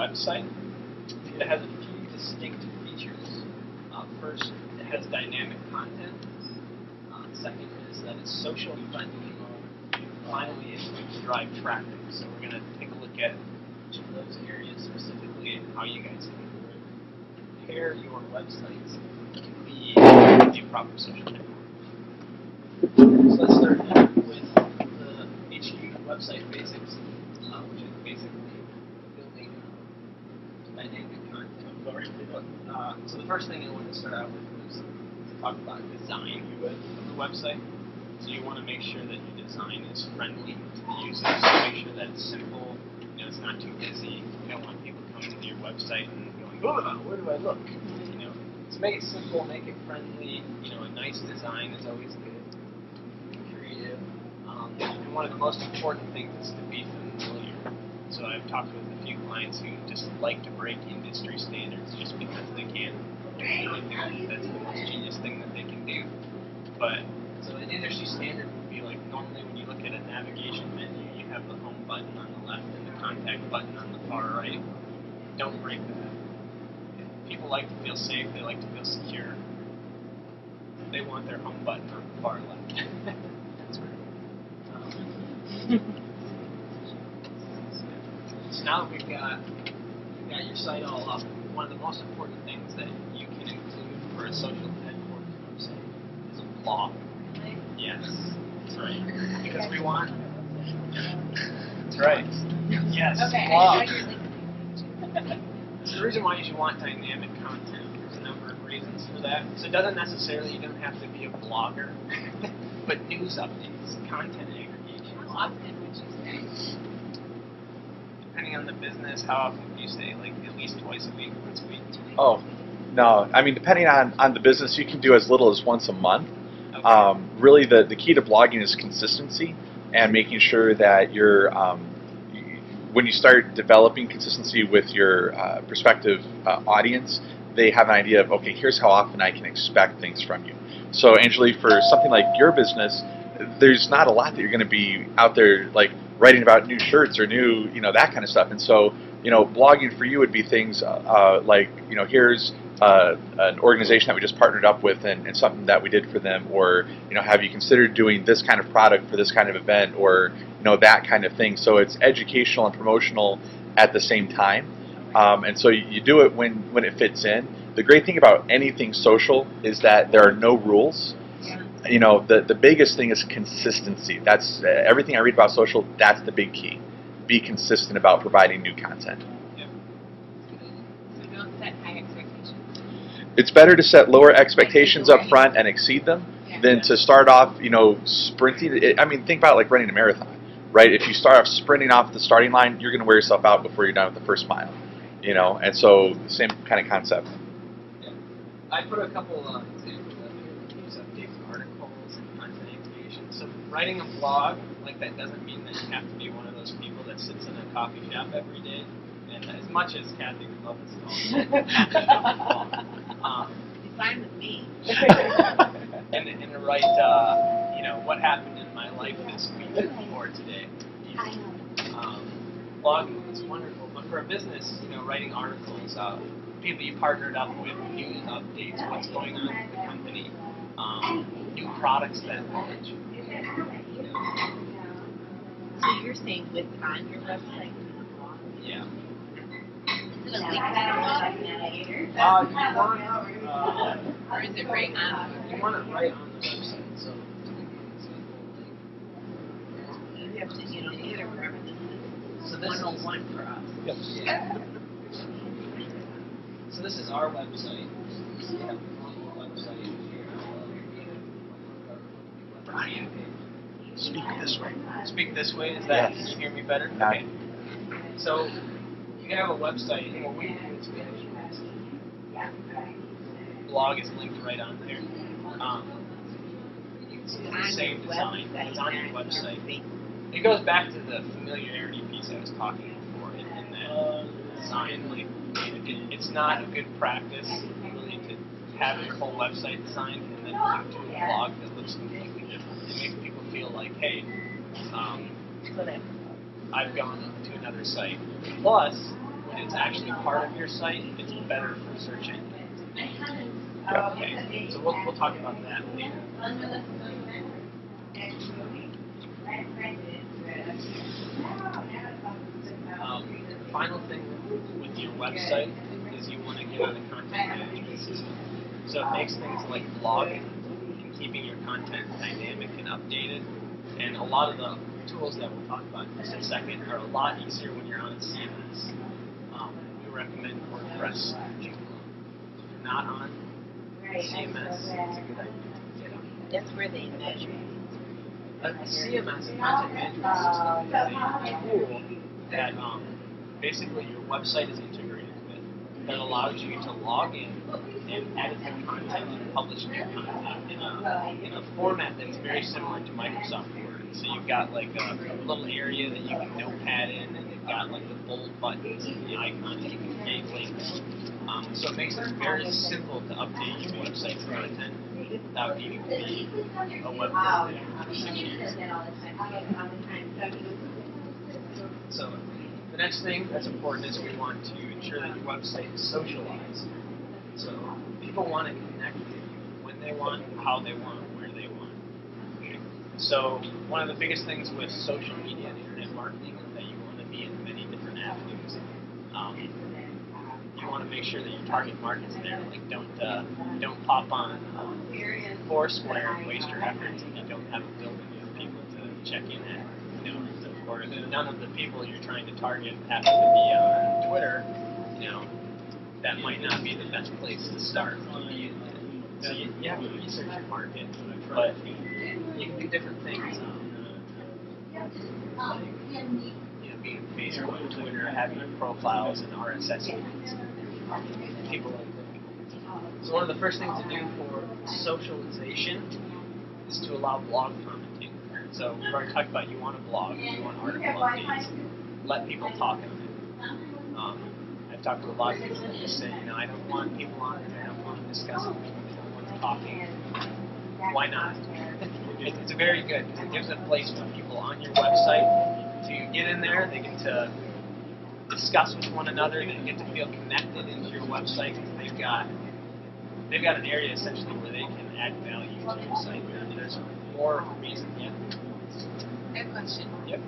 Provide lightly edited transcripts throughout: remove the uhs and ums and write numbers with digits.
website. It has a few distinct features. First, it has dynamic content. Second is that it's social friendly. Finally, it's going to drive traffic. So we're going to take a look at each of those areas specifically and how you guys can prepare your websites to be a proper social network. So let's start with the HQ website basics, which is basically building dynamic content. So the first thing I want to start out with is to talk about design of the website. So you want to make sure that your design is friendly to the users. So make sure that it's simple. It's not too busy. You don't want people coming to your website and going, "Oh, where do I look?" So make it simple, make it friendly. A nice design is always good. Creative. And one of the most important things is to be familiar. So I've talked with a few clients who just like to break industry standards just because they can. They think that's the most genius thing that they can do. But so an industry standard would be like normally when you look at a navigation menu, you have the home button on the left and the contact button on the far right. Don't break that. People like to feel safe. They like to feel secure. They want their home button on the far left. That's right. So now that we've got your site all up, one of the most important things that you can include for a social headquarters website is a blog. Yes, that's right. Because we want. That's right. Yes, okay, blog. So the reason why you should want dynamic content, there's a number of reasons for that. So it doesn't necessarily, you don't have to be a blogger, but news updates, content aggregation. How often would you say? Depending on the business, how often would you say? Like at least twice a week, once a week? Oh, no. I mean, depending on the business, you can do as little as once a month. Okay. Really, the key to blogging is consistency and making sure that you're when you start developing consistency with your prospective audience, they have an idea of, okay, here's how often I can expect things from you. So, Angeli, for something like your business, there's not a lot that you're going to be out there like writing about new shirts or new, that kind of stuff. And so, blogging for you would be things like, here's an organization that we just partnered up with and something that we did for them, or have you considered doing this kind of product for this kind of event, or that kind of thing. So it's educational and promotional at the same time, and so you do it when it fits in. The great thing about anything social is that there are no rules. The biggest thing is consistency. That's everything I read about social. That's the big key. Be consistent about providing new content. So don't set high expectations. It's better to set lower expectations up front and exceed them than to start off, sprinting. Think about it like running a marathon, right? If you start off sprinting off the starting line, you're going to wear yourself out before you're done with the first mile, And so, same kind of concept. Yeah. I put a couple examples of news updates, articles, and content aggregation. So writing a blog like that doesn't mean that you have to be one of those people that sits in a coffee shop every day. And as much as Kathy would love this call, It's fine with me. and to write, what happened in my life this week or today. Blogging is wonderful, but for a business, writing articles, people you partnered up with, news updates, what's going on with the company, new products that launch. So you're saying with on your website? Yeah. Is it a link to the blog navigator? Or is it right on? You want it right on the website. So You have to, either wherever this is. So this is 101 for us. Yep. So this is our website. We have a website here. Brian page. Speak this way. Speak this way. Is that? Yes. Can you hear me better? Not. Okay. So you have a website, and what we do in Spanish is blog is linked right on there. It's the same design. It's on your website. It goes back to the familiarity piece I was talking before in that design. Like, it's not a good practice really to have your whole website designed and then link to a blog that looks completely different. It makes people feel like, hey, I've gone to another site. Plus, and it's actually part of your site, it's better for search engines. Okay, so we'll talk about that later. Final thing with your website is you want to get on a content management system. So it makes things like blogging and keeping your content dynamic and updated. And a lot of the tools that we'll talk about in just a second are a lot easier when you're on a CMS. We recommend WordPress. If you're not on CMS, it's a good idea to get on. That's where they measure. A CMS, a content management system, is a tool that basically your website is integrated with that allows you to log in and edit the content and publish new content in a format that's very similar to Microsoft Word. So you've got like a little area that you can notepad in, and you've got like the bold buttons and the icons that you can create links. So it makes it very simple to update your website's content without needing to be a web developer for 6 years. So the next thing that's important is we want to ensure that your website is socialized. So people want to connect with you when they want, how they want, where they want. Okay. So one of the biggest things with social media and internet marketing is that you want to be in many different avenues. You want to make sure that your target market's there. Like don't pop on Foursquare and waste your efforts if you don't have a building of people to check in at. Or none of the people you're trying to target happen to be on Twitter, that might not be the best place to start. So you have to research your market, but you can do different things. Being on Facebook, Twitter, having profiles and RSS feeds. People like that. So one of the first things to do for socialization is to allow blog commenting. So we've already talked about you want a blog, you want article updates, let people talk on it. I've talked to a lot of people who say, I don't want people on it, I don't want to discuss it, I don't want to talking. Why not? It's very good. It gives a place for people on your website to get in there, they get to discuss with one another, they get to feel connected into your website. They've got an area essentially where they can add value to your site. There's more reason yet. I have a question. Yep.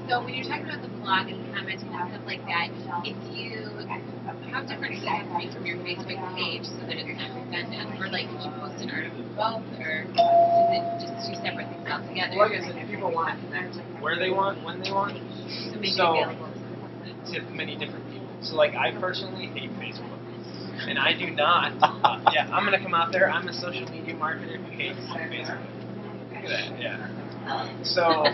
So when you're talking about the blog and comments and stuff like that, if you how different is that from your Facebook page so that it's not redundant? Or like, could you post an article both, or is it just two separate things altogether? Like I said, people want to connect where they want, when they want. So make it available to many different people. So like I personally hate Facebook. And I do not. I'm going to come out there. I'm a social media marketer who hates Facebook. Look at that, yeah. So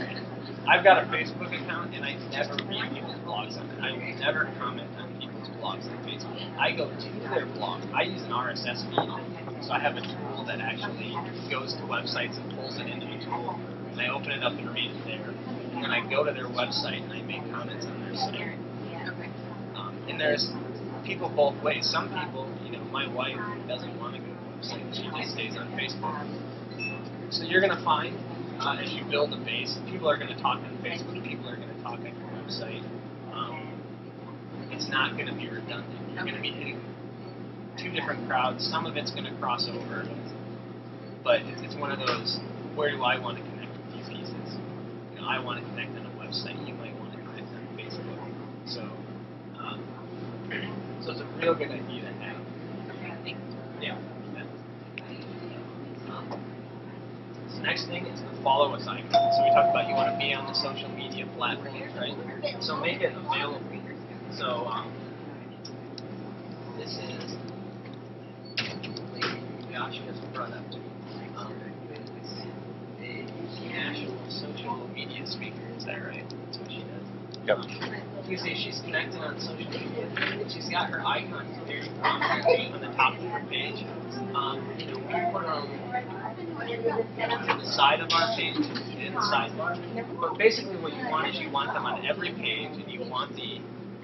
I've got a Facebook account, and I never read people's blogs on it. I will never comment on people's blogs on Facebook. I go to their blog. I use an RSS feed, so I have a tool that actually goes to websites and pulls it into the tool. And I open it up and read it there. And then I go to their website, and I make comments on their site. Okay. And there's people both ways. Some people, my wife doesn't want to go to the website. She just stays on Facebook. So you're going to find, as you build a base, people are going to talk on Facebook, people are going to talk on your website. It's not going to be redundant. You're going to be hitting two different crowds. Some of it's going to cross over. But it's one of those, where do I want to connect with these pieces? I want to connect on a website. You might want to connect on Facebook. So it's a real good idea to have. Yeah. So next thing is the follow us icon. So we talked about you want to be on the social media platforms, right? So make it available. So this is Josh just brought up to me. A national social media speaker. Is that right? That's what she does. Yep. You see, she's connected on social media, and she's got her icons very prominently on the top of her page. We put them to the side of our page, in the sidebar. But basically, what you want is you want them on every page, and you want the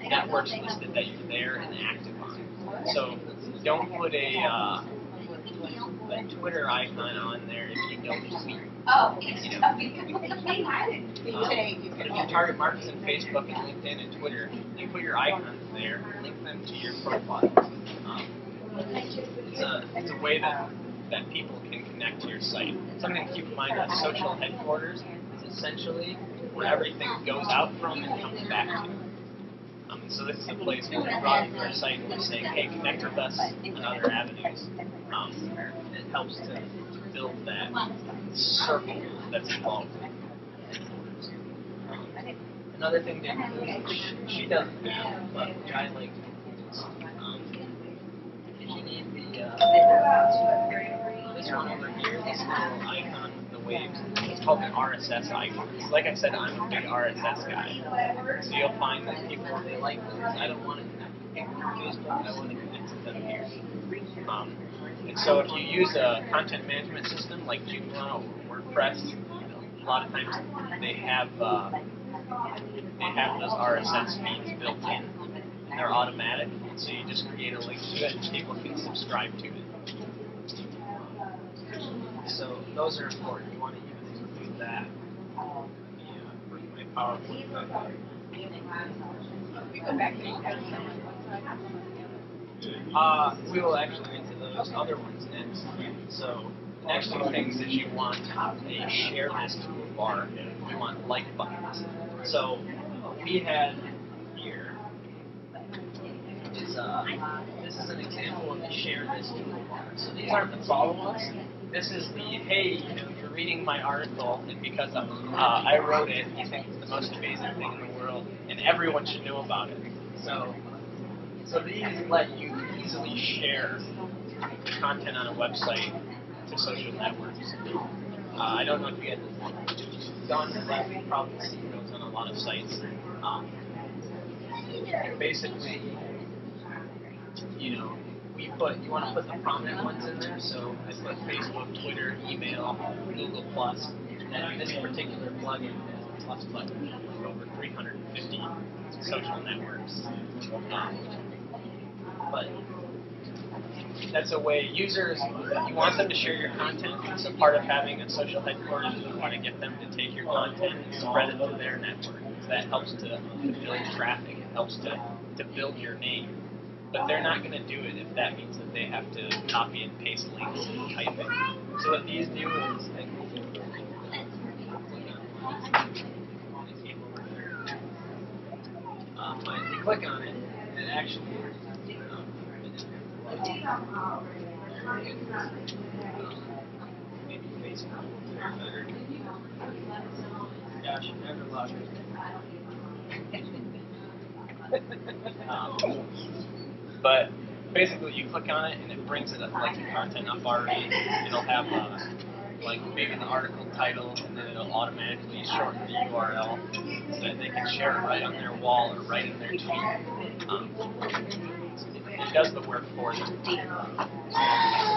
networks listed that you're there and active on. So don't put a the Twitter icon on there if you don't tweet. Oh, But if you target markets in Facebook and LinkedIn and Twitter, you put your icons there, link them to your profile. It's a way that people can connect to your site. Something to keep in mind that social headquarters is essentially where everything goes out from and comes back to. So this is a place where we brought you to our site and we're saying, hey, connect with us on other avenues. It helps to build that circle that's involved. Another thing that she doesn't have, but which I like to use, if you need this one over here, this little icon with the waves, it's called an RSS icon. Like I said, I'm a big RSS guy. So you'll find that people, they like those. I don't want to connect with people on Facebook, I want to connect with them here. And so if you use a content management system like Joomla or WordPress, a lot of times they have those RSS feeds built in, and they're automatic. So you just create a link to it, and people can subscribe to it. So those are important. You want to even include that. My PowerPoint. We go back to we will actually get to those other ones next. So the next two things is you want a share this toolbar. You want like buttons. So we had here is this is an example of the share this toolbar. So these aren't the follow-ups. This is the, hey, you're reading my article, and because I wrote it, you think it's the most amazing thing in the world, and everyone should know about it. So these let you easily share content on a website to social networks. I don't know if you guys have done that. You've probably seen those on a lot of sites. Basically, you want to put the prominent ones in there. So I put Facebook, Twitter, email, Google+, and this particular plugin has a plus button with over 350 social networks. But that's a way users, you want them to share your content. So part of having a social headquarters is you want to get them to take your content and spread it to their network. That helps to build traffic. It helps to build your name. But they're not going to do it if that means that they have to copy and paste links and type it. So what these do is they click on it, and it actually maybe Facebook will do it better. Gosh, you never lost it. But basically, you click on it and it brings it up like your content up already. It'll have like maybe the article title, and then it'll automatically shorten the URL so that they can share it right on their wall or right in their tweet. It does the work for them.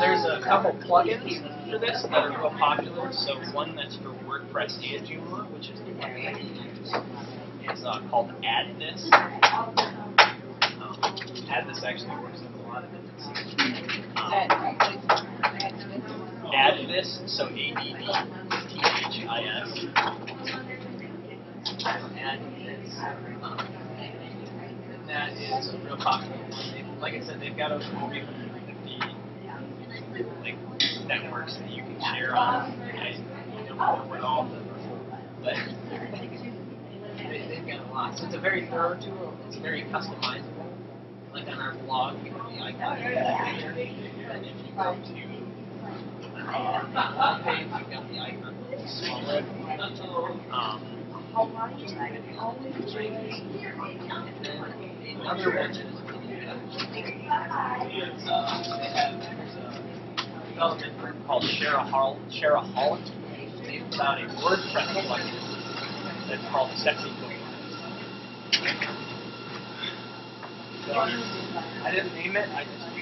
There's a couple plugins for this that are real popular. So one that's for WordPress and Joomla, which is the one that I use, is called Add This. Add This actually works with a lot of different things. Add This, so ADDTHIS. Add This. That is a real popular one. Like I said, they've got over 350 networks that you can share on. I don't know what all of them are, but they've got a lot. So it's a very thorough tool. It's very customizable. Like on our blog, we have the icon here, and if you go to our page, we've got the icon a little smaller. And then another one that is really good is they have a development group called Shareaholic. They put out a WordPress plugin that's called Sept. So I didn't name it, I just